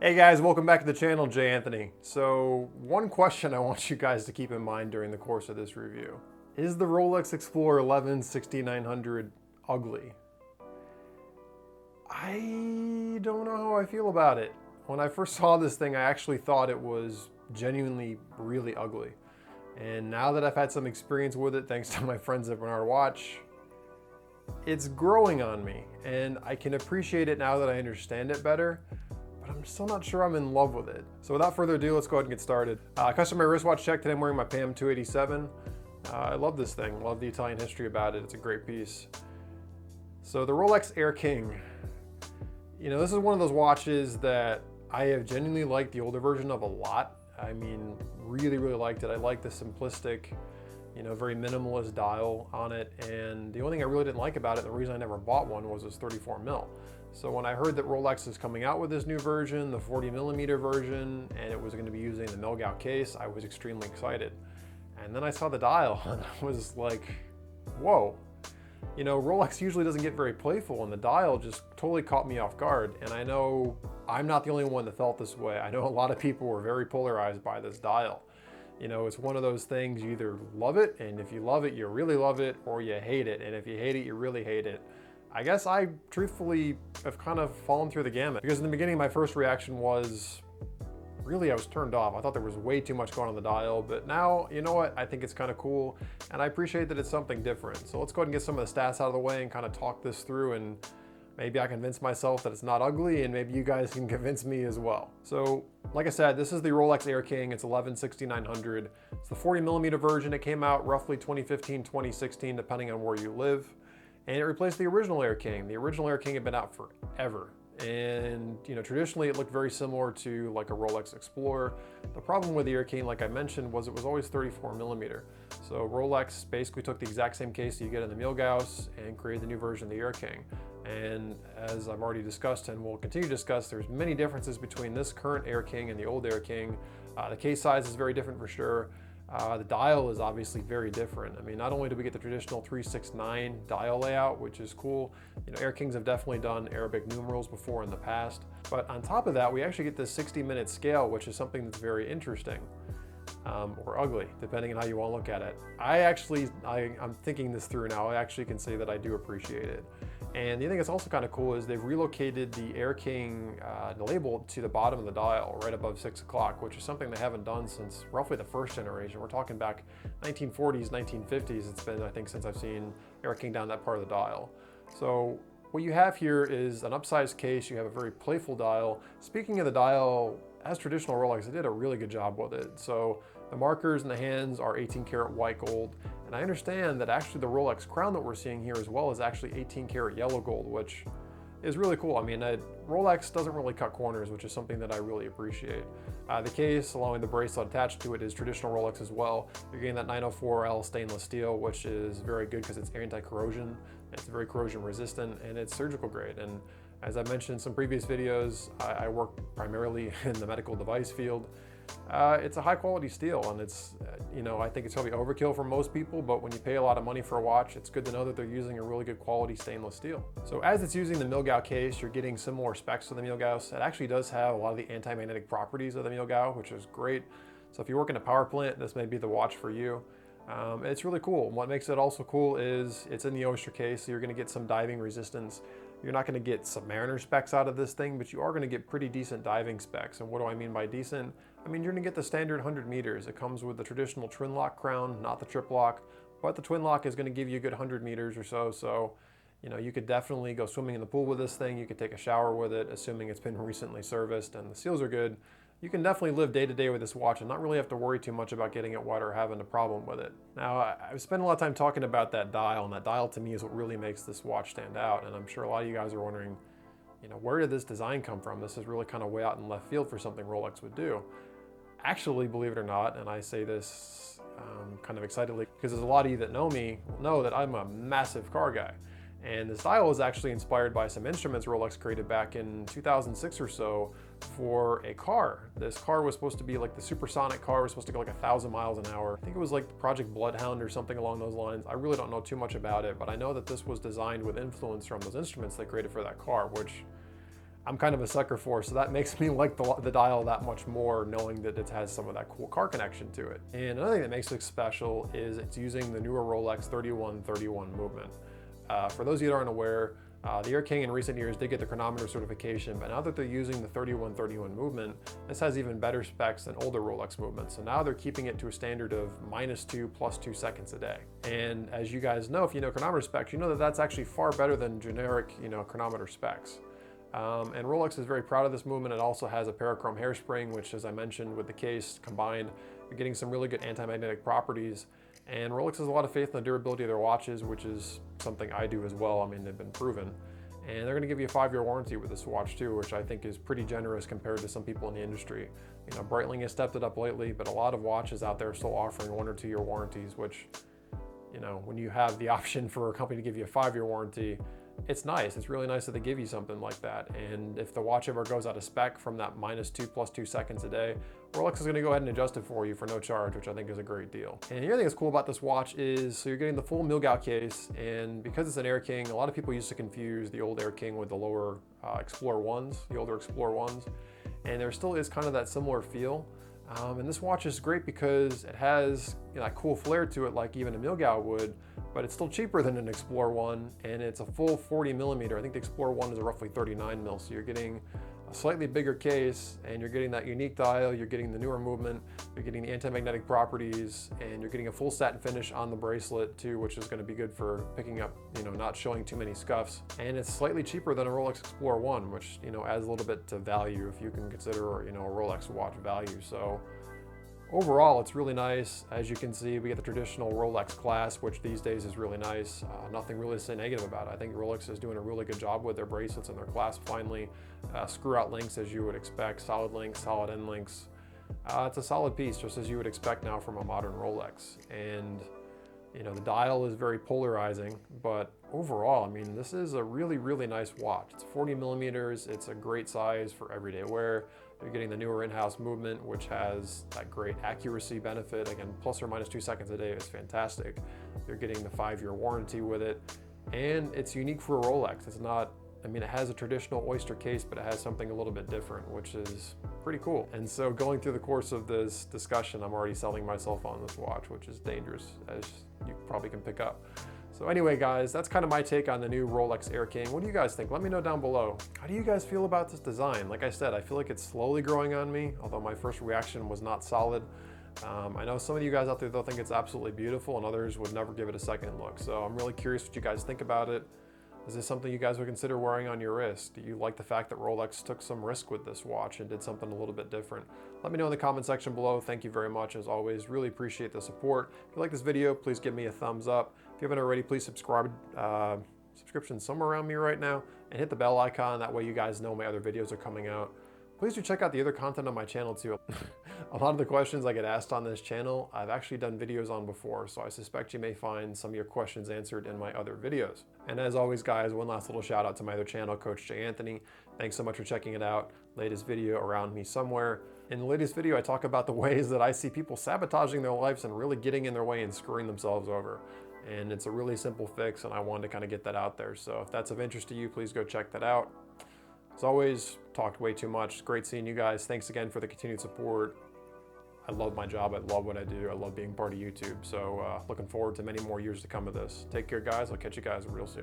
Hey guys, welcome back to the channel, Jay Anthony. So one question I want you guys to keep in mind during the course of this review. Is the Rolex Explorer 11 6900 ugly? I don't know how I feel about it. When I first saw this thing, I actually thought it was genuinely really ugly. And now that I've had some experience with it, thanks to my friends at Panerai watch, it's growing on me. And I can appreciate it now that I understand it better. But I'm still not sure I'm in love with it. So without further ado, let's go ahead and get started. Customary wristwatch check. Today I'm wearing my PAM 287. I love this thing. Love the Italian history about it. It's a great piece. So the Rolex Air-King. You know, this is one of those watches that I have genuinely liked the older version of a lot. I mean, really liked it. I like the simplistic, you know, very minimalist dial on it. And the only thing I really didn't like about it, and the reason I never bought one, was this 34 mil. So when I heard that Rolex is coming out with this new version, the 40mm version, and it was going to be using the Milgauss case, I was extremely excited. And then I saw the dial and I was like, whoa. You know, Rolex usually doesn't get very playful, and the dial just totally caught me off guard. And I know I'm not the only one that felt this way. I know a lot of people were very polarized by this dial. You know, it's one of those things, you either love it, and if you love it, you really love it, or you hate it. And if you hate it, you really hate it. I guess I truthfully have kind of fallen through the gamut, because in the beginning my first reaction was, really, I was turned off. I thought there was way too much going on the dial, but now, you know what? I think it's kind of cool, and I appreciate that it's something different. So let's go ahead and get some of the stats out of the way and kind of talk this through, and maybe I convince myself that it's not ugly, and maybe you guys can convince me as well. So, like I said, this is the Rolex Air-King. It's 11 6900. It's the 40mm version. It came out roughly 2015, 2016, depending on where you live. And it replaced the original Air-King. The original Air-King had been out forever. And, you know, traditionally it looked very similar to like a Rolex Explorer. The problem with the Air-King, like I mentioned, was it was always 34mm. So Rolex basically took the exact same case that you get in the Milgauss and created the new version of the Air-King. And as I've already discussed and will continue to discuss, there's many differences between this current Air-King and the old Air-King. The case size is very different for sure. The dial is obviously very different. I mean, not only do we get the traditional 369 dial layout, which is cool. You know, Air-Kings have definitely done Arabic numerals before in the past. But on top of that, we actually get this 60-minute scale, which is something that's very interesting. Or ugly, depending on how you want to look at it. I'm thinking this through now. I actually can say that I do appreciate it. And the thing that's also kind of cool is they've relocated the Air-King label to the bottom of the dial, right above 6 o'clock, which is something they haven't done since roughly the first generation. We're talking back 1940s, 1950s. It's been, I think, since I've seen Air-King down that part of the dial. So what you have here is an upsized case. You have a very playful dial. Speaking of the dial, as traditional Rolex, they did a really good job with it. So the markers and the hands are 18 karat white gold. And I understand that actually the Rolex crown that we're seeing here as well is actually 18 karat yellow gold, which is really cool. I mean, Rolex doesn't really cut corners, which is something that I really appreciate. The case, along with the bracelet attached to it, is traditional Rolex as well. You're getting that 904L stainless steel, which is very good because it's anti-corrosion. It's very corrosion resistant, and it's surgical grade. And as I mentioned in some previous videos, I work primarily in the medical device field. It's a high quality steel, and it's, you know, I think it's probably overkill for most people, but when you pay a lot of money for a watch, it's good to know that they're using a really good quality stainless steel. So as it's using the Milgauss case, you're getting similar specs to the Milgauss. It actually does have a lot of the anti-magnetic properties of the Milgauss, which is great. So if you work in a power plant, this may be the watch for you. It's really cool. What makes it also cool is it's in the oyster case, so you're going to get some diving resistance. You're not going to get Submariner specs out of this thing, but you are going to get pretty decent diving specs. And what do I mean by decent? I mean, you're going to get the standard 100 meters. It comes with the traditional twin lock crown, not the trip lock, but the twin lock is going to give you a good 100 meters or so. So, you know, you could definitely go swimming in the pool with this thing. You could take a shower with it, assuming it's been recently serviced and the seals are good. You can definitely live day to day with this watch and not really have to worry too much about getting it wet or having a problem with it. Now, I've spent a lot of time talking about that dial, and that dial to me is what really makes this watch stand out. And I'm sure a lot of you guys are wondering, you know, where did this design come from? This is really kind of way out in left field for something Rolex would do. Actually, believe it or not, and I say this kind of excitedly, because there's a lot of you that know me know that I'm a massive car guy. And this dial is actually inspired by some instruments Rolex created back in 2006 or so for a car. This car was supposed to be like the supersonic car, was supposed to go like 1,000 miles an hour. I think it was like Project Bloodhound or something along those lines. I really don't know too much about it, but I know that this was designed with influence from those instruments they created for that car, which I'm kind of a sucker for, so that makes me like the dial that much more, knowing that it has some of that cool car connection to it. And another thing that makes it special is it's using the newer Rolex 3131 movement. For those of you that aren't aware, the Air-King in recent years did get the chronometer certification, but now that they're using the 3131 movement, this has even better specs than older Rolex movements. So now they're keeping it to a standard of -2 + 2 seconds a day. And as you guys know, if you know chronometer specs, you know that that's actually far better than generic, chronometer specs. And Rolex is very proud of this movement. It also has a parachrome hairspring, which, as I mentioned, with the case combined, you're getting some really good anti-magnetic properties. And Rolex has a lot of faith in the durability of their watches, which is something I do as well. I mean, they've been proven. And they're gonna give you a 5-year warranty with this watch too, which I think is pretty generous compared to some people in the industry. Breitling has stepped it up lately, but a lot of watches out there are still offering 1 or 2 year warranties, which, when you have the option for a company to give you a 5-year warranty, it's nice. It's really nice that they give you something like that. And if the watch ever goes out of spec from that -2 + 2 seconds a day, Rolex is going to go ahead and adjust it for you for no charge, which I think is a great deal. And the other thing that's cool about this watch is, so you're getting the full Milgauss case, and because it's an Air-King, a lot of people used to confuse the old Air-King with the lower Explorer 1s, the older Explorer 1s, and there still is kind of that similar feel. And this watch is great because it has that cool flair to it, like even a Milgauss would, but it's still cheaper than an Explorer 1, and it's a full 40mm. I think the Explorer 1 is a roughly 39mm, so you're getting a slightly bigger case, and you're getting that unique dial, you're getting the newer movement, you're getting the anti-magnetic properties, and you're getting a full satin finish on the bracelet too, which is going to be good for picking up, not showing too many scuffs. And it's slightly cheaper than a Rolex Explorer 1, which, adds a little bit to value if you can consider, a Rolex watch value. So overall, it's really nice. As you can see, we get the traditional Rolex Clasp, which these days is really nice. Nothing really to say negative about it. I think Rolex is doing a really good job with their bracelets and their clasp finally. Screw-out links, as you would expect, solid links, solid end links. It's a solid piece, just as you would expect now from a modern Rolex. And the dial is very polarizing, but overall, I mean, this is a really, really nice watch. It's 40mm, it's a great size for everyday wear. You're getting the newer in-house movement, which has that great accuracy benefit. Again, ±2 seconds a day is fantastic. You're getting the 5-year warranty with it, and it's unique for a Rolex. It's not, it has a traditional Oyster case, but it has something a little bit different, which is pretty cool. And so going through the course of this discussion, I'm already selling myself on this watch, which is dangerous, as you probably can pick up. So anyway, guys, that's kind of my take on the new Rolex Air-King. What do you guys think? Let me know down below. How do you guys feel about this design? Like I said, I feel like it's slowly growing on me, although my first reaction was not solid. I know some of you guys out there, they'll think it's absolutely beautiful, and others would never give it a second look. So I'm really curious what you guys think about it. Is this something you guys would consider wearing on your wrist? Do you like the fact that Rolex took some risk with this watch and did something a little bit different? Let me know in the comment section below. Thank you very much, as always. Really appreciate the support. If you like this video, please give me a thumbs up. If you haven't already, please subscribe. Subscription somewhere around me right now, and hit the bell icon. That way you guys know my other videos are coming out. Please do check out the other content on my channel too. A lot of the questions I get asked on this channel, I've actually done videos on before, so I suspect you may find some of your questions answered in my other videos. And as always, guys, one last little shout out to my other channel, Coach J. Anthony. Thanks so much for checking it out. Latest video around me somewhere. In the latest video, I talk about the ways that I see people sabotaging their lives and really getting in their way and screwing themselves over. And it's a really simple fix, and I wanted to kind of get that out there. So if that's of interest to you, please go check that out. As always, talked way too much. Great seeing you guys. Thanks again for the continued support. I love my job. I love what I do. I love being part of YouTube. So looking forward to many more years to come of this. Take care, guys. I'll catch you guys real soon.